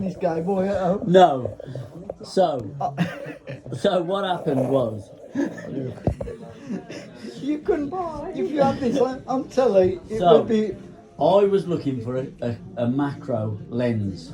This guy boy at home. No. So what happened was, You couldn't. If you had this on telly, it So- would be. I was looking for a macro lens.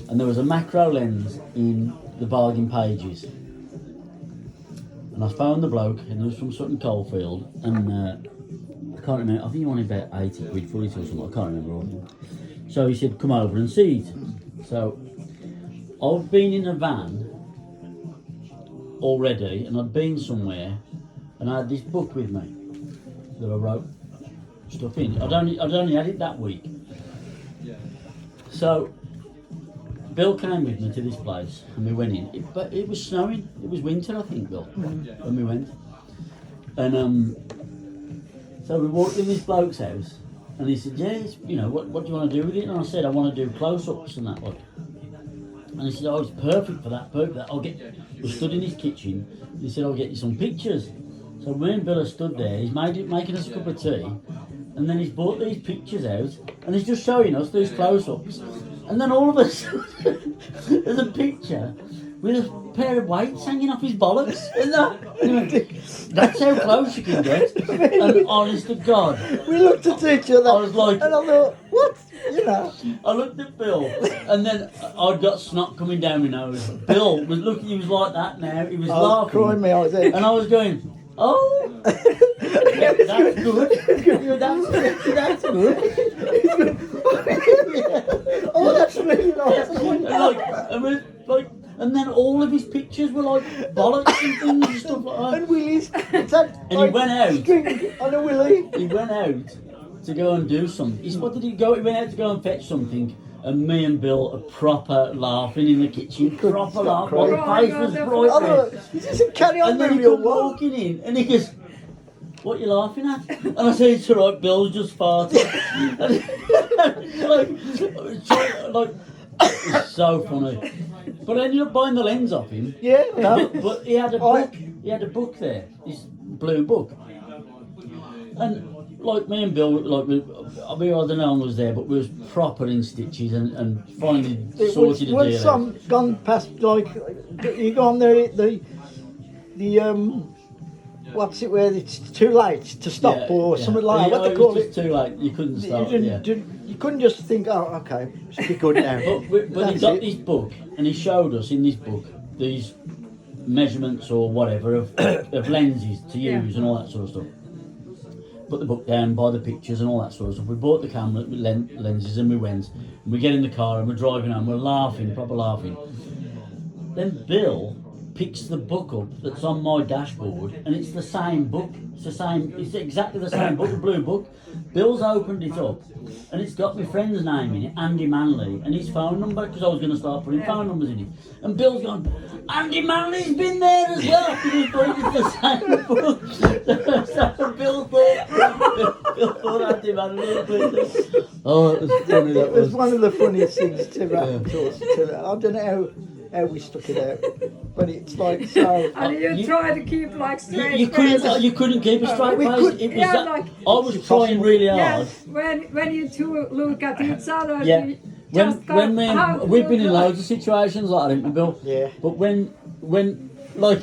And there was a macro lens in the bargain pages. And I found the bloke, and he was from Sutton Coldfield, and I can't remember, I think he wanted about 80 quid for it or something, I can't remember. So he said, come over and see it. So I've been in a van already, and I'd been somewhere, and I had this book with me that I wrote stuff in. I'd only had it that week. So Bill came with me to this place, and we went in. But it was snowing. It was winter, I think, Bill, when we went. And so we walked in this bloke's house, and he said, "Yes, what do you want to do with it?" And I said, "I want to do close-ups and that one." And he said, "Oh, it's perfect for that. Perfect for that. We stood in his kitchen. He said, "I'll get you some pictures." So me and Bill are stood there. He's making us a cup of tea, and then he's brought these pictures out, and he's just showing us these close-ups. And then all of a sudden, there's a picture with a pair of weights hanging off his bollocks. That's how close you can get. And honest to God, We looked at each other. I was like, and I thought, what? I looked at Bill, and then I'd got snot coming down my nose. Bill was looking, he was like that now, he was I was laughing. crying my eyes out. And I was going, oh, yeah, that's good. That's good. Oh, that's really nice. And then all of his pictures were like bollocks and things and stuff like that. And Willie's. And he went out. Drink on a Willie. He went out to go and do something. What did he go? He went out to go and fetch something. And me and Bill are proper laughing in the kitchen. Proper laughing. My face was bright red. He just carry on And then he moving comes walking in and he goes, "What are you laughing at?" And I said, "It's alright, Bill's just farted." It's so funny. But I ended up buying the lens off him. Yeah, no. But he had a book. He had a book there. This blue book. And like me and Bill, I don't know how long was there, but we was proper in stitches and finally sorted the deal Once some gone past, like, you go on there, the what's it where it's too late to stop or something like that. What they call it? Too late. You couldn't stop. You couldn't just think, oh, okay, it's be good now. But he got this book, and he showed us in this book these measurements or whatever of lenses to use and all that sort of stuff. Put the book down, buy the pictures and all that sort of stuff. We bought the camera lenses and we went. And we get in the car and we're driving home. We're laughing, proper laughing. Then Bill picks the book up that's on my dashboard, and it's the same book. It's exactly the same book, the blue book. Bill's opened it up, and it's got my friend's name in it, Andy Manley, and his phone number, because I was going to start putting phone numbers in it. And Bill's gone, "Andy Manley's been there as well," because he thought it's the same book. So Bill thought Andy Manley had been there. Oh, it was funny, that It was one of the funniest things to happen to us. I don't know how we stuck it out, but it's like so. And you try to keep like straight. You couldn't keep a straight We face. could- It was Yeah, that, like- I was trying really hard. Yes, when you two look at each other, Yeah. you When just go, how we've been in you loads of situations like that, haven't we, Bill? Yeah. But when like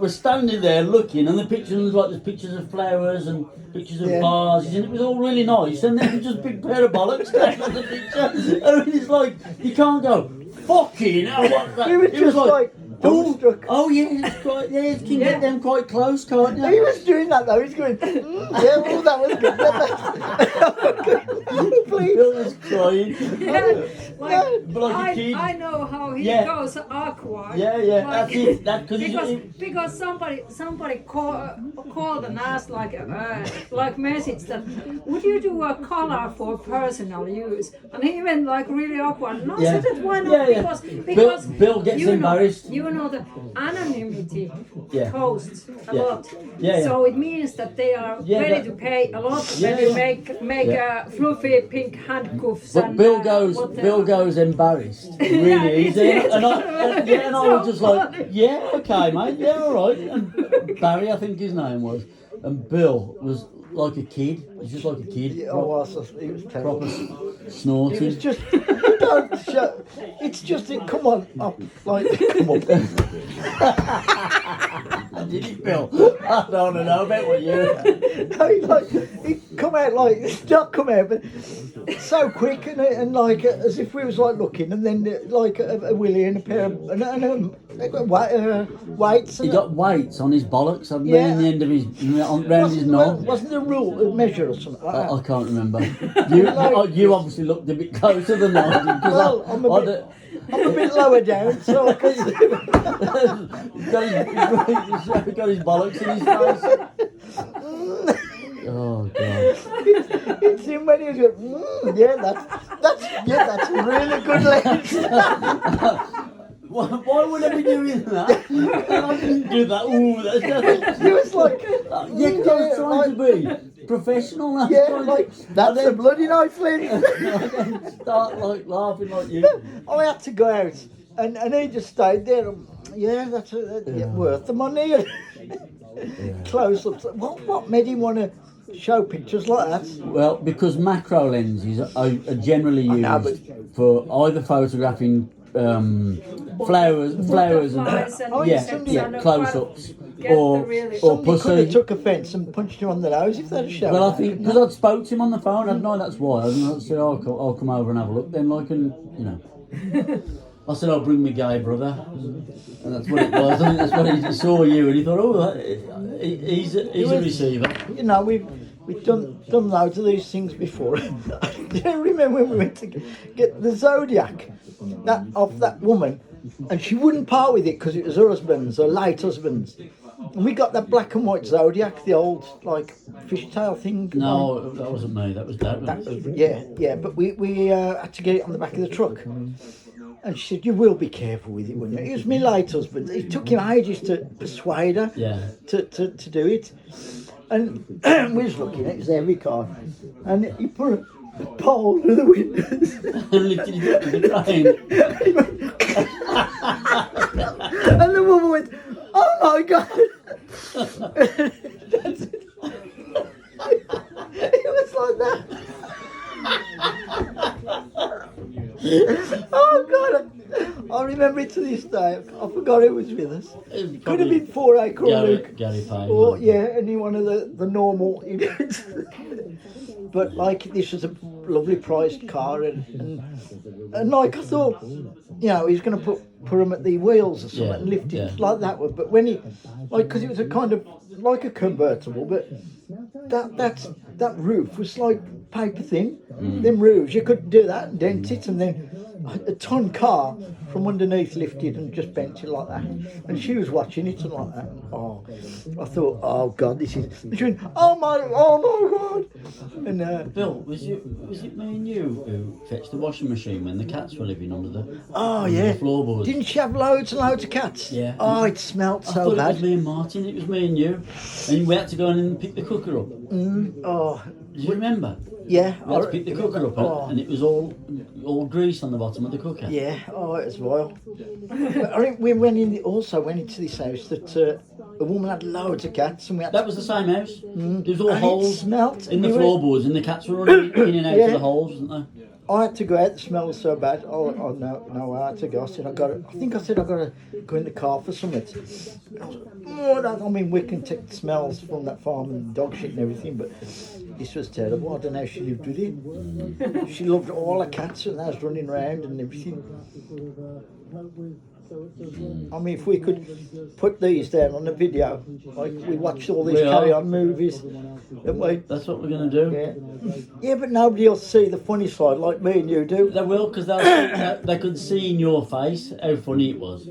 we're standing there looking, and the pictures was like there's pictures of flowers and pictures of vases, and it was all really nice. And then just a big pair of bollocks standing on the picture. I mean, it's like you can't go fucking hell. What's that? He was just like dumbstruck. Oh yeah, it's quite, yeah, you can get them quite close, can't you? He was doing that though. He's going, yeah, well, that was good. Please. Bill was crying. Yeah, But like a kid. I know how he Yeah. goes awkward. Yeah, that's it. That Because somebody called and asked like message that would you do a color for personal use, and he went like really awkward. And I said, why not? Because Bill gets embarrassed. You know the anonymity Yeah. costs a lot. Yeah. So it means that they are ready to pay a lot when you make fluffy pink handcuffs. But and, Bill whatever. goes embarrassed really easy, and I was just like, yeah, okay, mate, yeah, all right. And Barry, I think his name was, and Bill was like a kid. He's just like a kid. Yeah, oh, it was terrible. Proper It snorting. was just, you don't show, it's just, come on, up, like, come on. Did it, Bill? I don't know about what you. No, it come out like, it's not come out, but so quick and like, as if we was like looking, and then like a willy and a pair of, they got weights. He got weights on his bollocks, hadn't he, Yeah. in the end of his, round his knob. Wasn't there a rule, a measure or something like that? I can't remember. You obviously looked a bit closer than I did, because Well, I'm a bit lower down, so I can see. He's got his bollocks in his face. Oh God! It's him when he's going, that's a really good lens. Why would I be doing that? I didn't do that. Ooh, that's He was like, yeah, 'cause I was trying to be professional. I was yeah, trying like, to, that's a bloody nice lens. I then start like laughing like you. I had to go out, and he just stayed there. Yeah, that's worth the money. Close ups. What made him want to show pictures like that? Well, because macro lenses are generally used know, but- for either photographing flowers Butterflies and and insects yeah, and close-ups get or the really- or Somebody could have pussy. took offence and punched him on the nose if they'd have shown. Well, I that. think because I'd spoke to him on the phone, hadn't I? That's why. I said, I'll come over and have a look. Then, like, and you know, I said, I'll bring my gay brother, and that's what it was. I think that's what he saw you, and he thought, oh, he's a receiver. You know, we've done loads of these things before. Do you remember when we went to get the Zodiac off that woman, and she wouldn't part with it because it was her husband's, her late husband's. And we got that black and white Zodiac, the old like fishtail thing. No, that wasn't me. That was Dad. That was, yeah. But we had to get it on the back of the truck. And she said, "You will be careful with it, won't you?" It was my late husband. It took him ages to persuade her to do it. And we was looking at his heavy car, and he put a pole through the windows. And lifted it up to the train. And the woman went, "Oh my God!" That's it. It was like that. Oh God! I remember it to this day. I forgot who was with us. Could have been 4-acre or Luke. Gary Payne. Or yeah, any one of the normal idiots. But like this was a lovely priced car, and like I thought, you know, he's going to put him at the wheels or something and lift it like that one. But when he, like, because it was a kind of like a convertible, but that roof was like paper thin. Them roofs, you could do that and dent it, and then a ton car from underneath lifted and just bent it like that. And she was watching it and like that. Oh, I thought, oh God, this is. And she went, oh my God. And Bill, was it me and you who fetched the washing machine when the cats were living under the yeah, the floorboards? didn't she have loads and loads of cats? Yeah. Oh, it smelt I so thought bad. it was me and Martin. It was me and you, and we had to go in and pick the cooker up. Oh, Do you remember? yeah. We had to pick the cooker up, Oh. and it was all grease on the bottom of the cooker. Yeah, oh, it was vile. But I think we went into this house that a woman had loads of cats, and we had That was the same house. There was all and it holes smelt. in the We went- floorboards, and the cats were running in and out Yeah. of the holes, wasn't they? I had to go out. The smell was so bad. Oh no! I had to go. I said I got to go in the car for something. I was like, I mean, we can take the smells from that farm and dog shit and everything, but this was terrible. I don't know how she lived with it. She loved all her cats, and I was running around and everything. I mean, if we could put these down on the video, like we watched all these We are. Carry On movies, and we. That's what we're going to do. Yeah, but nobody will see the funny side like me and you do. They will, because they could see in your face how funny it was.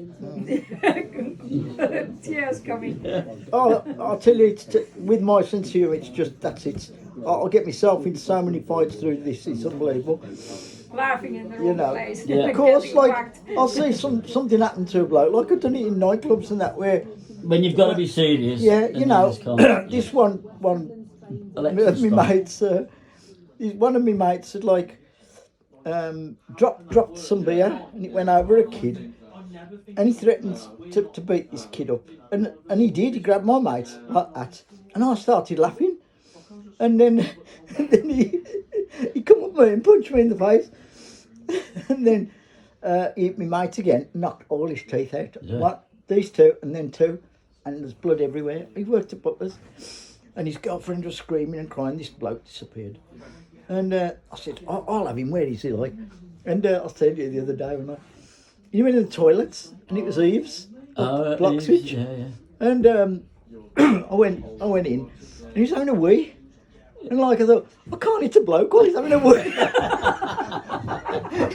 Tears coming. Oh, I'll tell you, with my sense of humour, it's just, that's it. I'll get myself into so many fights through this, it's unbelievable. Laughing in the wrong You know, place. Yeah. of course, Getting like, whacked. I'll see something happen to a bloke, like I've done it in nightclubs and that, where, When you've got to be serious. yeah, and you know, just can't- this one Alexa, of my stop. mates, one of my mates had like dropped some beer and it went over a kid, and he threatened to beat this kid up, and he did. He grabbed my mate like that, and I started laughing, And then he come up to me and punched me in the face. And then he hit my mate again, knocked all his teeth out. Yeah. What? These two and then two, and there's blood everywhere. He worked at Butler's, and his girlfriend was screaming and crying. This bloke disappeared. And I said, I'll have him. Where is he? Like, and I said to you the other day when you went in the toilets, and it was Eve's block switch. Yeah, yeah. And I went in, and he was having a wee. And like I thought, I can't hit a bloke while he's having a wee.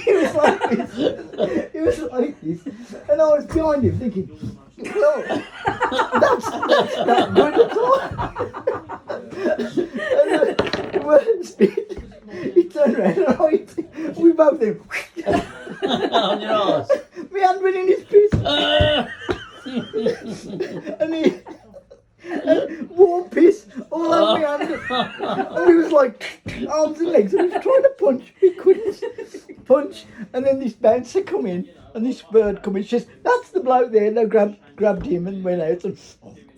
He was like this. He was like this. And I was behind him thinking, well, that's not good at all. And the worst bit, he turned around and we both did. On your arse. My hand went in his piss. And warm piss all over my hand. And he was like arms and legs, and he was trying to punch. He couldn't punch. And then this bouncer come in, and this bird come in. She says, "That's the bloke there." And they grabbed him and went out. And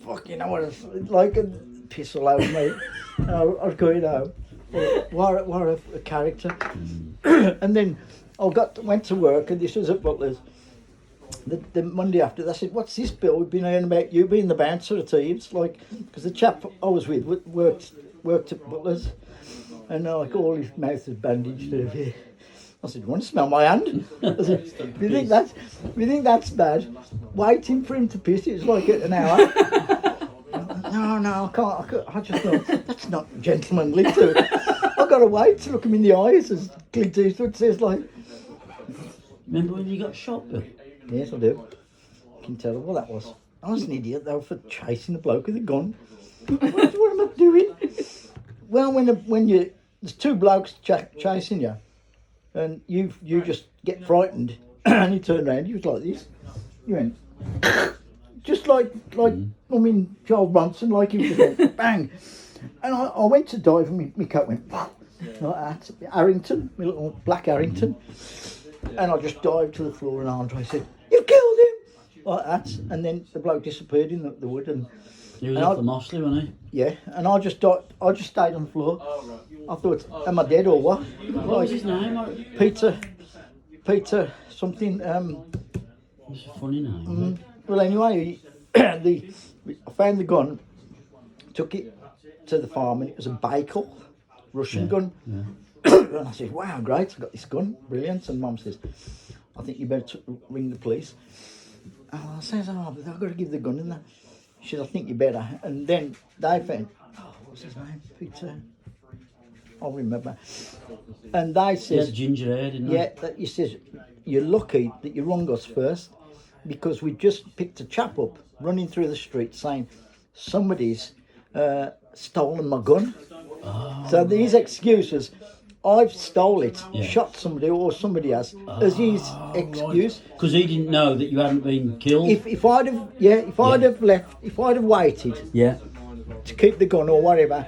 fucking, I was like a piss all over me. And I was going home. What a character. And then I went to work, and this was at Butler's. The Monday after, they said, "What's this, Bill? We've been hearing about you being the bouncer at Eve's." Like, because the chap I was with worked at Butler's, and like all his mouth was bandaged over. I said, "You want to smell my hand?" I said, "If you think that's bad, waiting for him to piss, it was like an hour." No, I can't. I just thought, that's not gentlemanly. I've got to wait to look him in the eyes, as Clint Eastwood says, like. Remember when you got shot, Bill? Yes, I do. I can tell what that was. I was an idiot though for chasing the bloke with a gun. What am I doing? Well, when there's two blokes chasing you, and you just get frightened, and you turn around, you was like this. You went just like Charles Bronson, like he was just went, bang, and I went to dive, and my coat went like that. Harrington, my little black Harrington. And I just dived to the floor, and Andre said, "You've killed him!" Like that. And then the bloke disappeared in the wood. And he was off the Mosley, wasn't he? Yeah, and I just stayed on the floor. I thought, am I dead or what? What was his name? Peter something. It's a funny name. Well, anyway, I found the gun, took it to the farm, and it was a Bakel Russian gun. Yeah. And I said, "Wow, great, I've got this gun, brilliant." And Mum says, "I think you better ring the police." And I says, "Oh, but I've got to give the gun in there." She says, "I think you better." And then they found, what's his name? Peter. I'll remember. And they He says, had ginger hair, didn't he? yeah, he says, "You're lucky that you rung us first, because we just picked a chap up running through the street saying somebody's stolen my gun." So these excuses, I've stole it, shot somebody or somebody has, as his excuse. Because he didn't know that you hadn't been killed. If I'd have waited to keep the gun or whatever,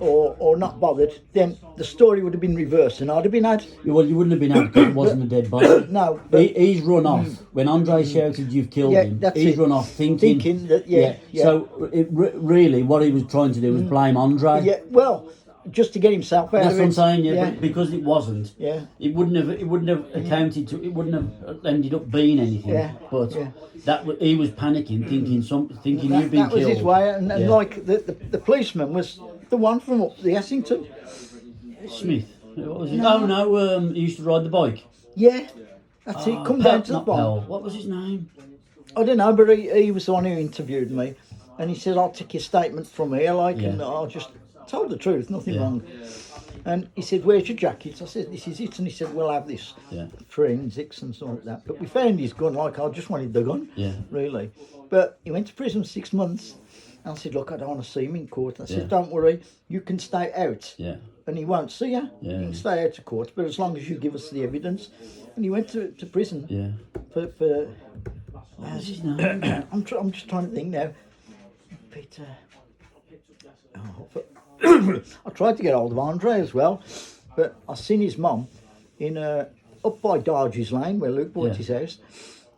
or not bothered, then the story would have been reversed, and I'd have been had. Well, you wouldn't have been had because it wasn't a dead body. No, He's run off. When Andre shouted, "You've killed him," he's run off thinking that, So really, what he was trying to do was blame Andre. Yeah, well, just to get himself out That's of what it. I'm saying. But because it wasn't, it wouldn't have accounted to. It wouldn't have ended up being anything. But he was panicking, thinking you've been that was killed. his way, and like the policeman was the one from up the Essington. Smith. What was it? No, he used to ride the bike. Yeah, that's it. Come down to the not bottom. Pell. What was his name? I don't know, but he was the one who interviewed me, and he said, "I'll take your statement from here, and I'll just told the truth, nothing wrong." And he said, "Where's your jacket?" I said, "This is it." And he said, "We'll have this forensics and something like that." But we found his gun. Like, I just wanted the gun, really. But he went to prison 6 months. And I said, "Look, I don't want to see him in court." I said, "Don't worry, you can stay out, and he won't see you. You can stay out of court, but as long as you give us the evidence." And he went to prison for What's his name? I'm just trying to think now. Peter. I tried to get hold of Andre as well, but I seen his mum in up by Dargy's Lane where Luke bought his house,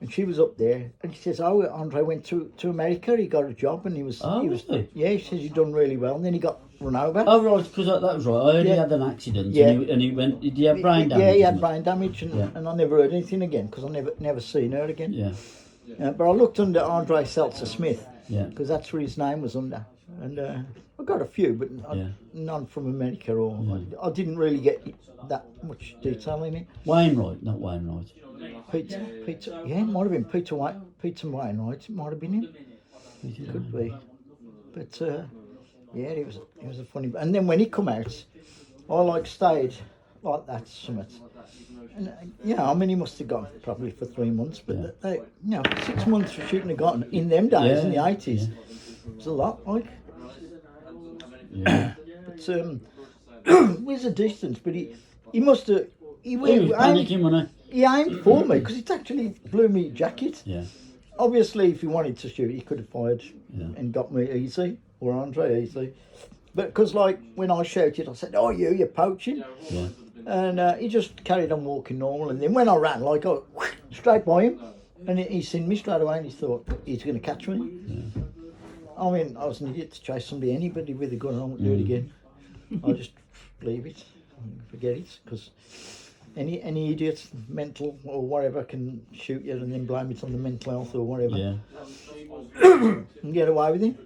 and she was up there, and she says, Andre went to America, he got a job, and he was really? yeah, she says he done really well, and then he got run over. Oh right, because that was right. I heard he Yeah. had an accident, Yeah. and he went. Did he have brain damage? Yeah, he or had something? brain damage, and, Yeah. and I never heard anything again because I never seen her again. Yeah, But I looked under Andre Seltzer Smith yeah, because that's what his name was under, and I got a few, but Yeah. none from America, or Yeah. I didn't really get that much detail in it. Wainwright, not Wainwright. Peter, yeah, it might have been Peter Wainwright. It might have been him. Could be, but yeah, it was a funny. And then when he come out, I like stayed like that summit. And yeah, I mean he must have gone probably for 3 months, but Yeah. they, 6 months for shooting a gun in them days in the Yeah, 80s, it's a lot. Like, Yeah, but there's a distance, but he must have. he was panicking, wasn't He aimed for me because it actually blew me jacket. he? Yeah, Obviously, if he wanted to shoot, he could have fired Yeah. and got me easy, or Andre easy. But because, like, when I shouted, I said, "Oh, you're poaching," yeah, and he just carried on walking normal. And then when I ran, like, I straight by him, and he seen me straight away, and he thought he's going to catch me. yeah. I mean, I was an idiot to chase anybody with a gun. I won't do it again. I'll just leave it, forget it, because any idiot, mental or whatever, can shoot you and then blame it on the mental health or whatever. Yeah. And get away with it.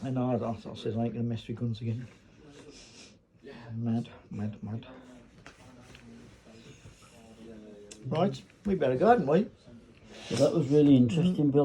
And I said, I ain't going to mess with guns again. Mad. Right, we better go, hadn't we? Well, that was really interesting, Bill.